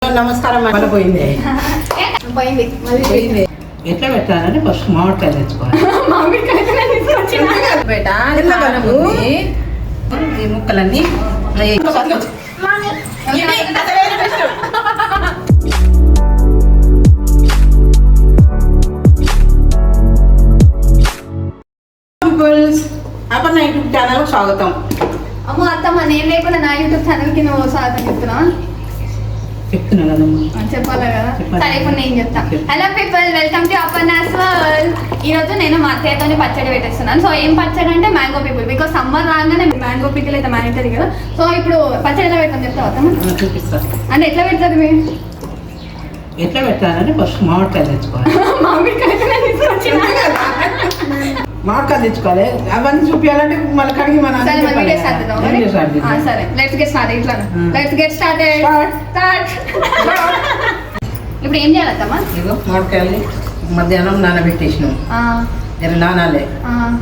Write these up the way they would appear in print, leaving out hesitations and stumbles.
నమస్కారం మళ్ళీ పోయింది ఎట్లా పెట్టాలంటే ఫస్ట్ మామిడికాయ తెచ్చుకోవాలి ఈ ముక్కలన్నీ అప్పుడు నా యూట్యూబ్ ఛానల్ స్వాగతం. అమ్మ అత్తమ్మ నేను లేకుండా నా యూట్యూబ్ ఛానల్ కి నువ్వు స్వాగతం చెప్తున్నా చెప్పాలా కదా. సరే ఇప్పుడు నేను చెప్తా. Hello people, welcome to Aparna's world. ఈ రోజు నేను మా అత్తయ్యతోని పచ్చడి పెట్టేస్తున్నాను. సో ఏం పచ్చడి అంటే మ్యాంగో పీపుల్, బికాస్ సమ్మర్ రాగానే మ్యాంగో పీపుల్ అయితే మ్యాండేటరీ కదా. సో ఇప్పుడు పచ్చడి ఎలా పెడతాను చెప్తా చూపిస్తా. అంటే ఎట్లా పెడతారు మీరు? ఎట్లా పెట్టాలంటే ఫస్ట్ మామిడికాయ తెచ్చుకోవాలి. మామిడికాయ తెచ్చుకోవాలి. అవన్నీ చూపించాలంటే మళ్ళీ కడిగి మన సరే లెట్స్ గెట్ స్టార్ట్. ఇట్లా లెట్స్ గెట్ స్టార్ట్. ఇప్పుడు ఏం చేయాలమ్మా? ఇగో మామిడికాయలు మధ్యాహ్నం నానబెట్టేసినాం. నానాలే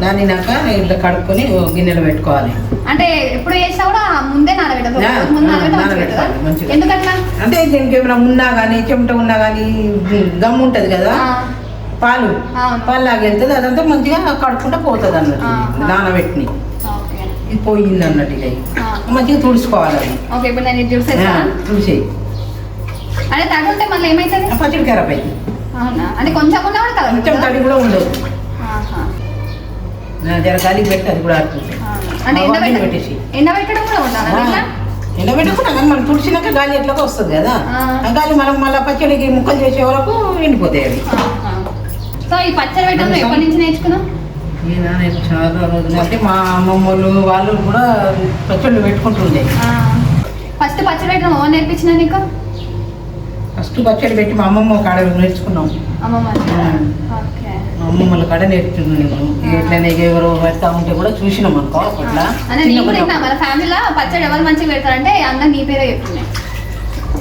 నానినాక ఇట్లా కడుక్కొని గిన్నెలో పెట్టుకోవాలి. అంటే ఎప్పుడు చేసినా కూడా ముందే నానబెట్టాలి. ఎందుకట్లా అంటే దీనికి ఏమైనా ఉన్నా కానీ చెమట ఉన్నా కానీ గమ్ ఉంటది కదా, పాలు లాగా వెళ్తుంది, అదంతా మంచిగా కడుక్కుంటే పోతుంది అన్నట్టు. నానబెట్టి ఇది పోయింది అన్నట్టు ఇక మంచిగా తుడుచుకోవాలి. తుడిచేయి. అంటే తడితే మళ్ళీ ఏమైతుంది? పచ్చడి ఖరాబ్ అయింది. అంటే కొంచెం కొంచెం తడి కూడా ఉండదు. జర గాలికి పెట్టి అది కూడా ఆడుతుంది. పెట్టేసి ఎండబెట్టడం కూడా ఉండాలి. ఎండబెట్టకుండా కానీ మనం తుడిచినాక గాలి ఎట్లాగో వస్తుంది కదా, ఆ గాలి మనం మళ్ళీ పచ్చడికి ముక్కలు చేసే వరకు ఎండిపోతాయి అవి. సో ఈ పచ్చడి పెట్టడం ఎప్పటి నుంచి నేర్చుకున్నాం? నేను చాలా రోజులు అంటే మా అమ్మమ్మలు వాళ్ళు కూడా పచ్చళ్ళు పెట్టుకుంటుండే. ఫస్ట్ పచ్చడి పెట్టడం ఎవరు నేర్పించిన నీకు? ఫస్ట్ పచ్చడి పెట్టి మా అమ్మమ్మ కాడ నేర్చుకున్నాం. అమ్మమ్మల కాడ నేర్చుకున్నాం. ఎట్లనే ఎవరు పెడతా ఉంటే కూడా చూసినాం అనుకో. అట్లా మన ఫ్యామిలీలో పచ్చడి ఎవరు మంచిగా పెడతారంటే అన్న నీ పేరే చెప్తున్నాయి.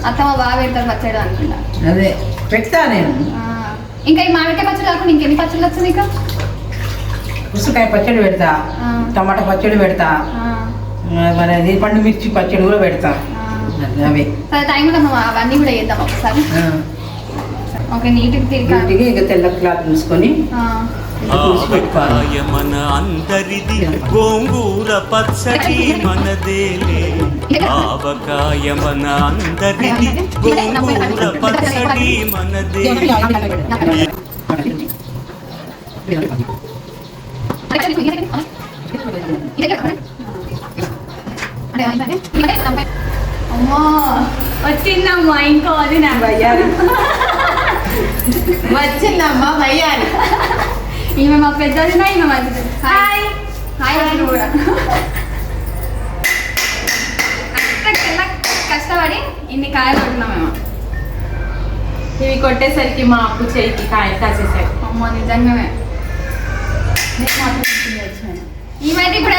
అత్తమ్మ బాగా పెడతారు పచ్చడి అనుకుంటా. అదే పెడతా నేను. ఇంకా ఈ మామిడికాయ పచ్చడి కాకుండా ఇంకెన్ని పచ్చళ్ళు వచ్చు నీకు? ఉసిరికాయ పచ్చడి పెడతా, టమాటా పచ్చడి పెడతా, మన పండు మిర్చి పచ్చడి కూడా పెడతా. అవే సరే టైంలో అవన్నీ కూడా వేద్దాం ఒకసారి. ఓకే నీట్గా తిరిగి ఇక తెల్ల క్లాత్ తీసుకొని మన అందరిది గోంగూర పచ్చడి మనదేలే. ఆవకాయ మన అందరిది గోంగూర పచ్చడి మనదేలే. అమ్మో వచ్చిందమ్మా ఇంకో అది నా వయ్యాలి. వచ్చిందమ్మా వయ్యాలి. ఈమె మా పెద్ద ఈమె మంచిది. హాయ్ హాయ్ కూడా కష్టపడి ఇన్ని కాయలు కొట్టినాం మేము. ఇవి కొట్టేసరికి మా అప్పు చేయికి కాయ కాసేసారు. అమ్మో నిజంగానే ఈమెయితే ఇప్పుడు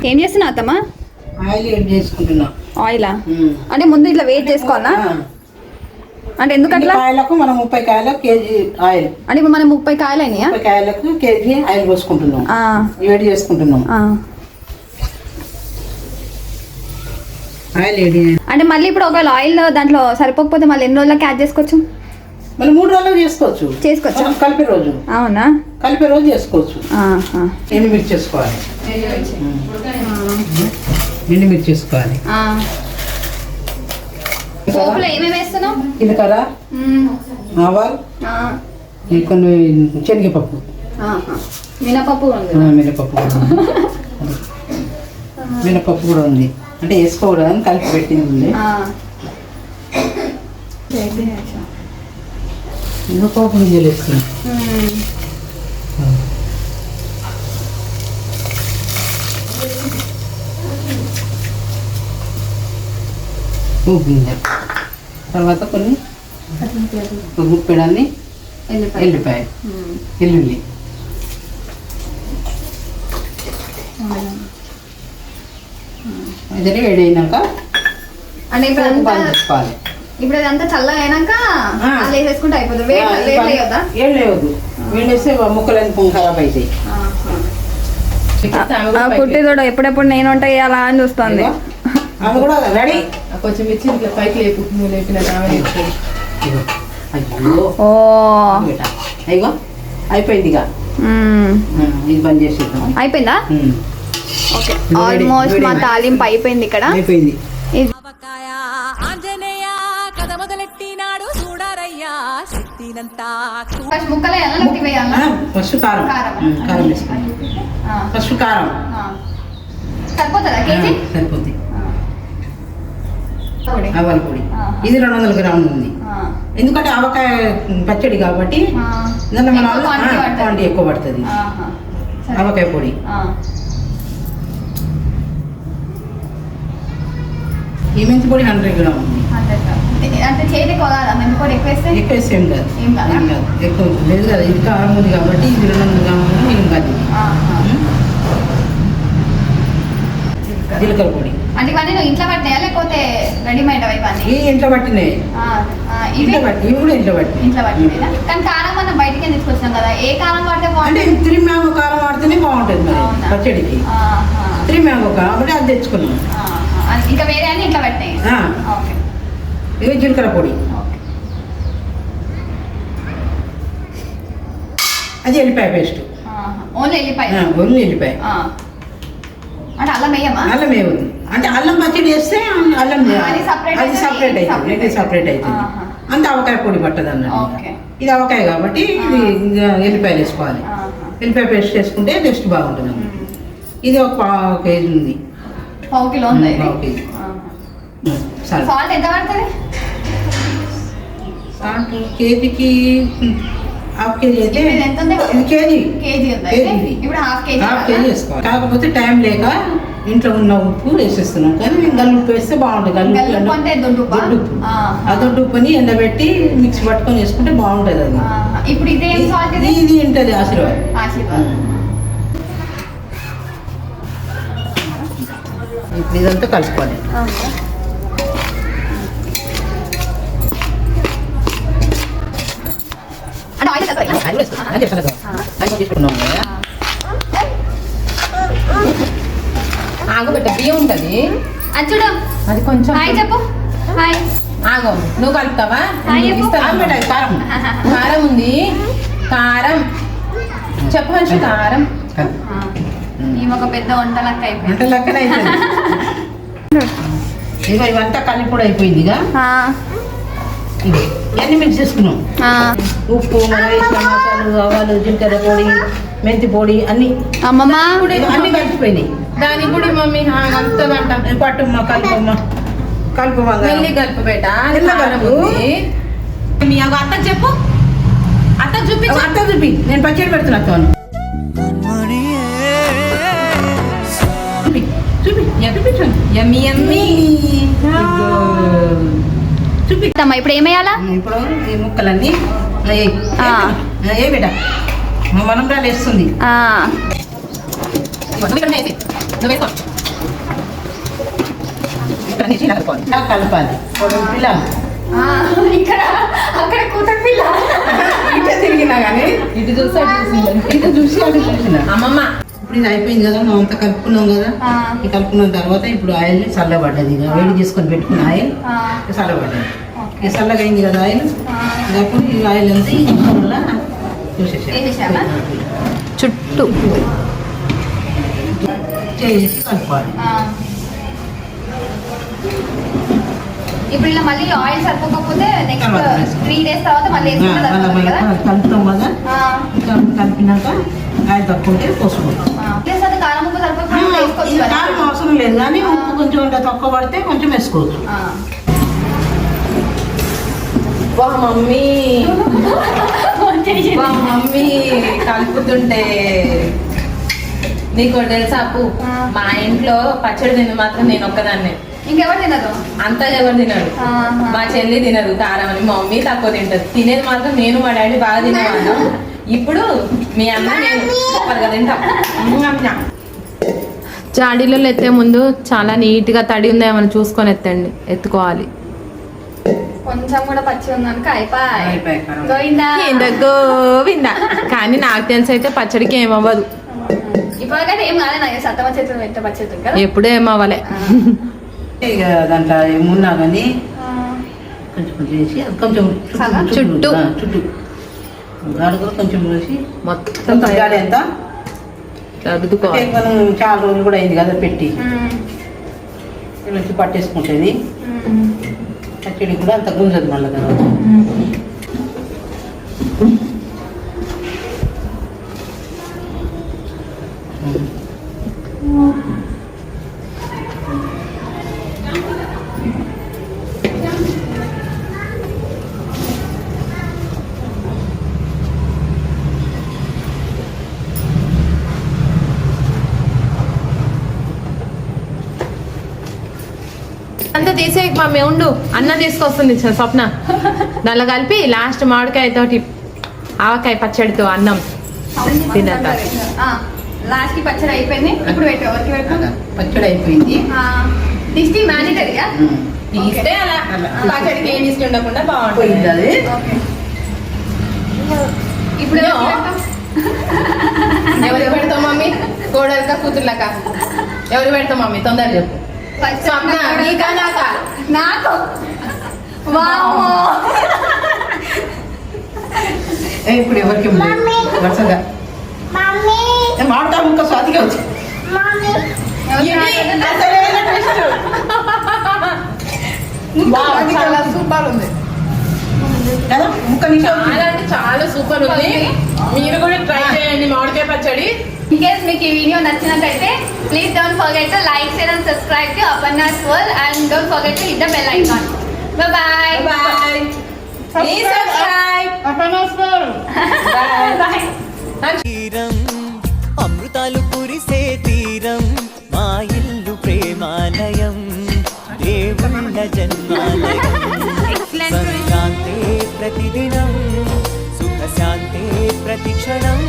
ఏం చేస్తున్నావు అత్తమ్మా? ఆయిల్ ఏం చేసుకుంటున్నా. ఆయిలా అంటే ముందు ఇట్లా వెయిట్ చేసుకోవాలా? అంటే ఎందుకట్లా? కాయలకు మనం 30 కాయలకు కేజీ ఆయిల్. అంటే ఇప్పుడు మనం 30 కాయలు అయినాయా? 30 కాయలకు కేజీ ఆయిల్ పోసుకుంటున్నాం, వేడి చేసుకుంటున్నాం. ఆయిల్ వేడి అంటే మళ్ళీ ఇప్పుడు ఒకవేళ ఆయిల్ దాంట్లో సరిపోకపోతే మళ్ళీ ఎన్ని రోజులకి యాడ్ చేసుకోవచ్చు? మళ్ళీ 3 రోజులు చేసుకోవచ్చు. కలిపే రోజు. అవునా? కలిపే రోజు చేసుకోవచ్చు. ఎండుమిర్చి చేసుకోవాలి. ఎండుమిర్చి చేసుకోవాలి. పోపులో ఏమేమి వేస్తున్నావు? జీలకర్ర, ఆవాలు, కొన్ని శనగపప్పు, మినపప్పు మినపప్పు కూడా ఉంది. అంటే వేసుకోవడం కలిపి పెట్టింది ఉంది. ఇంకా పోపు గింజలు వేసుకున్నాం. పోపు గింజలు తర్వాత కొన్ని గుప్పెడాన్ని ఎల్లిపాయ, ఎల్లుల్లి, అది రెడీ అయినాక అంటే ఇప్పుడు పోపు అంతా బాగా తీసుకోవాలి. ఇప్పుడు ఇదంతా చల్లగా అయినాక ఆ. అలా వేసేసుకుంటే అయిపోతుంది. వేడి వేయొద్దా? ఏం లేవద్దు. వేడేస్తే ముక్కలన్నీ ఖరాబ్ అవుతాయి. పుట్టిదోడు ఎప్పుడెప్పుడు నేను వంట చేయాలా అని చూస్తుంది. అది కూడా రెడీ. కొంచెం ఇచ్చి ఇట్లా పైకి లేపు, నువ్వు లేపిన ఆమె లేపుతుంది. అయ్యో ఓ అయ్యో అయిపోయింది ఇక. ఇది బంద్ చేసేద్దాం. అయిపోయిందా? ఓకే, ఆల్మోస్ట్ మా తాలింపు అయిపోయింది ఇక్కడ. అయిపోయింది. ఫస్ట్ ముక్కలు వేయాలా లేకపోతే వేయాలా? ఫస్ట్ కారం. కారం. కారం వేసుకోండి. ఫస్ట్ కారం సరిపోతుందా కేజీ? సరిపోద్ది. పొడి. ఆవాల పొడి ఆహా. ఇది 200 గ్రాములు ఉంది. ఎందుకంటే ఆవకాయ పచ్చడి కాబట్టి దాంట్లో మన ఎక్కువ quantity పడుతుంది. క్వాంటిటీ ఎక్కువ పడుతుంది. ఆవకాయ పొడి ఈ మెంతి పొడి 100 గ్రాములు ఉంది. అంటే చేతి ఎక్కువ కాదా? మెంతి పొడి ఎక్కువ వేస్తే ఎక్కువ వేస్తే ఏం కాదు. ఏం కాదా? ఏం కాదు. ఎక్కువ లేదు కదా, ఇది కారం ఉంది కాబట్టి ఇది 200 గ్రాములు ఏం కాదు. జీలకర్ర పొడి అంటే ఇవన్నీ నువ్వు ఇంట్లో పట్టినాయా లేకపోతే రెడీమేడ్ ఇవన్నీ? ఈ ఇంట్లో పట్టినాయి. ఇవి ఇంట్లో పట్టి ఇవి కూడా ఇంట్లో పట్టి. ఇంట్లో పట్టినాయినా? కానీ కారం మనం బయటికి తీసుకొచ్చాం కదా, ఏ కారం వాడితే అంటే బాగుంటుంది? 3 మ్యాంగో కారం వాడితేనే బాగుంటుంది మరి అవునా? పచ్చడికి. 3 మ్యాంగో కాబట్టి అది తెచ్చుకున్నాం. ఇంకా వేరే అన్ని ఇంట్లో పట్టినాయి. ఆ. ఓకే ఇవి జీలకర్ర పొడి, ఓకే. అది ఎల్లిపాయ పేస్ట్. ఓన్లీ ఎల్లిపాయ? ఒళ్ళు ఎల్లిపాయ. అంటే అల్లం వేయమా? అల్లం వేయవద్దు. అంటే అల్లం పచ్చడి వేస్తే అల్లం అది separate అది సపరేట్ అవుతుంది, అవుతుంది. ఇది సపరేట్ అవుతుంది. ఆహా. అంత ఆవకాయ పొడి పట్టదు అన్నట్టు. ఓకే. ఇది ఆవకాయ కాబట్టి ఇది ఎల్లిపాయలు వేసుకోవాలి. ఎల్లిపాయ పేస్ట్ వేసుకుంటే టేస్ట్ బాగుంటుంది అన్నమాట. ఇది ఒక 1 కేజీ ఉంది. 1/2 కిలో ఉంది ఇది? 1/2 కేజీ. సరే సాల్ట్ ఎంత పడుతుంది? సాల్ట్ కేజీకి 1/2 కేజీ అయితే ఇది ఎంత ఉంది? ఇది కేజీ. కేజీ ఉంది కేజీ అయితే? ఇది. ఇప్పుడు 1/2 కేజీ 1/2 కేజీ వేసుకోవాలి. కాకపోతే టైం లేక ఇంట్లో ఉన్న ఉప్పు వేసేస్తున్నాం, కానీ గల్లు ఉప్పు వేస్తే బాగుంటుంది. గల్లు ఉప్పు అంటే దొడ్డుప్పా? దొడ్డు ఉప్పు. ఆహా. ఆ దొడ్డు ఉప్పుని ఎండబెట్టి మిక్స్ పట్టుకొని వేసుకుంటే బాగుంటుంది అది. ఇప్పుడు ఇదేం సాల్ట్ ఇది? ఇది ఉంటుంది ఆశీర్వాద్. ఆశీర్వాద్. ఇప్పుడు ఇదంతా కలుపుకోవాలి. ఓకే. అంటే ఆయిల్ తక్కువ? అది వేసుకో. అది చెప్తాను కదా. అది కొంచెం తీసుకున్నాం కదా. ఆగబెట్ట బియ్యం ఉంటది, అది చూడు. అది కొంచెం హాయ్ చెప్పు. హాయ్. ఆగో. నువ్వు కలుపుతావా? హాయ్ నువ్వు చెప్పు. ఇస్తావా? ఆగబెట్టు, అది కారం. కారం ఉంది. కారం చెప్పు మనిషి. కారం కలుపు. ఈమె ఒక పెద్ద వంట లెక్క అయిపోయింది. అంటే లెక్కన అయిపోయింది. ఇక ఇవంతా కలిపి కూడా అయిపోయింది. ఇక ఇది ఇవన్నీ మిక్స్ చేసుకున్నాం. ఉప్పు, మనం వేసిన మసాలాలు, ఆవాలు, జీలకర్ర పొడి, మెంతి పొడి అన్ని అమ్మమ్మ అన్ని కలిసిపోయినాయి. దానికి కూడా మమ్మీ కలుపుతుందంట. పట్టుమ్మ కలుపమ్మ కలుపమ్మ మళ్ళీ కలుపు బేట. ఎట్లా కలుపు? మీ అత్త చెప్పు, అత్త చూపించు. అత్త చూపి, నేను పచ్చడి పెడుతున్నా తోను. చూపి చూపి చూపించండి. యమ్మీ యమ్మీ. చూపి. ఇప్పుడు ఏమేయాలా? ఇప్పుడు ఈ ముక్కలన్నీ ఆ. ఏ బిడ్డ మనం రాలు వేస్తుంది. ఇలా కలపాలి. పిల్ల ఇక్కడ అక్కడ కూతురు పిల్ల. ఇటు తిరిగినా కానీ ఇటు చూసి అటు చూసింది. ఇటు చూసి అటు చూసిన. అమ్మమ్మ ఇప్పుడు ఇది అయిపోయింది కదా, మనం అంతా కలుపుకున్నాం కదా. ఈ కలుపుకున్న తర్వాత ఇప్పుడు ఆయిల్ చల్లబడ్డది. ఇక వేడి చేసుకొని పెట్టుకున్న ఆయిల్ చల్లబడ్డది. ఇక చల్లగా అయింది కదా ఆయిల్. అప్పుడు ఈ ఆయిల్ అంతా ఈ ముక్కల వేసేసామా? చుట్టూ చేసి కలుపుకోవాలి. ఇప్పుడు ఇలా మళ్ళీ ఆయిల్ సరిపోకపోతే నెక్స్ట్ తర్వాత వేసుకో. 3 days తర్వాత మళ్ళీ వేసుకుంటే సరిపోతుంది కదా? కలుపుతాం కదా, కలిపినాక ఆయిల్ తక్కువ ఉంటే పోసుకుంటాం. ప్లస్ అది కారం ఉప్పు సరిపోకపోతే వేసుకోవచ్చు ఇది కదా? కారం అవసరం లేదు, కానీ ఉప్పు కొంచెం ఇంకా తక్కువ పడితే కొంచెం వేసుకోవచ్చు. వా మమ్మీ, వా మమ్మీ కలుపుతుంటే. నీకు తెలుసా అప్పు, మా ఇంట్లో పచ్చడి తిని మాత్రం నేను ఒక్కదాన్నే. ఇంకెవరు తినదు? అంతా ఎవరు తినరు. మా చెల్లి తినదు కారం అని, మా మమ్మీ తక్కువ తింటది. తినేది మాత్రం నేను మా డాడీ బాగా తినేవాళ్ళం. ఇప్పుడు మీ అన్న నేను సూపర్గా తింటాం. జాడీలలో ఎత్తే ముందు చాలా నీట్గా తడి ఉందా మనం చూసుకొని ఎత్తుకోవాలి. కొంచెం కూడా పచ్చి ఉందనుక అయిపోయి ఖరాబ్. గోవిందా గోవిందా. కానీ నాకు తెలిసి అయితే పచ్చడికి ఏమవ్వదు. ఇప్పటికైతే ఏం కాలే నాకు సత్తమ చేతులు పెట్టే పచ్చేతుంది కదా. ఎప్పుడూ ఏమవ్వలే. ఇక దాంట్లో ఏమున్నా కానీ కొంచెం కొంచెం వేసి అది కొంచెం చుట్టూ. చుట్టూ గాడు కూడా కొంచెం వేసి మొత్తం గాడి ఎంత సర్దుకోవాలి. మనం చాలా రోజులు కూడా అయింది కదా పెట్టి నుంచి పట్టేసుకుంటుంది. పచ్చడి కూడా అంత గుంజదు మళ్ళీ కదా. అంతా తీసే మమ్మీ ఉండు, అన్నం తీసుకొస్తుంది స్వప్న. దానిలో కలిపి లాస్ట్ మామిడికాయ తోటి ఆవకాయ పచ్చడితో అన్నం తినద్దా. లాస్ట్ కి పచ్చడి అయిపోయింది. ఇప్పుడు పెట్టు ఎవరికి పెట్టు. పచ్చడి అయిపోయింది. దిష్టి మ్యాండేటరీగా తీస్తే అలా పచ్చడికి ఏం ఇష్టం ఉండకుండా పోయింది బాగుంటుంది. అది. ఇప్పుడు No. ఎవరికి పెడతావు మమ్మీ? కోడలక కూతుర్లక ఎవరు పెడతావు మమ్మీ? తొందర చెప్పు. స్వప్న నీకా నాకా? నాకు వామ్మో. ఇప్పుడు ఎవరికి వరుసగా మామిడికాయ ముక్క స్వాతిగా వచ్చి చాలా సూపర్ ఉంది కదా. ముక్క నిమిషం చాలా అంటే చాలా సూపర్ ఉంది. మీరు కూడా ట్రై చేయండి మామిడికాయ పచ్చడి. In case మీకు ఈ వీడియో నచ్చినట్లయితే please don't forget to like, share and subscribe to Aparna's world and don't forget to hit the bell icon. Bye bye. Please subscribe. Bye. తీరం అమృతాలు కురిసే తీరం మా ఇల్లు ప్రేమాలయం దేవుళ్ళ జన్మాలయం సంక్రాంతే ప్రతిదినం సుఖశాంతే ప్రతిక్షణం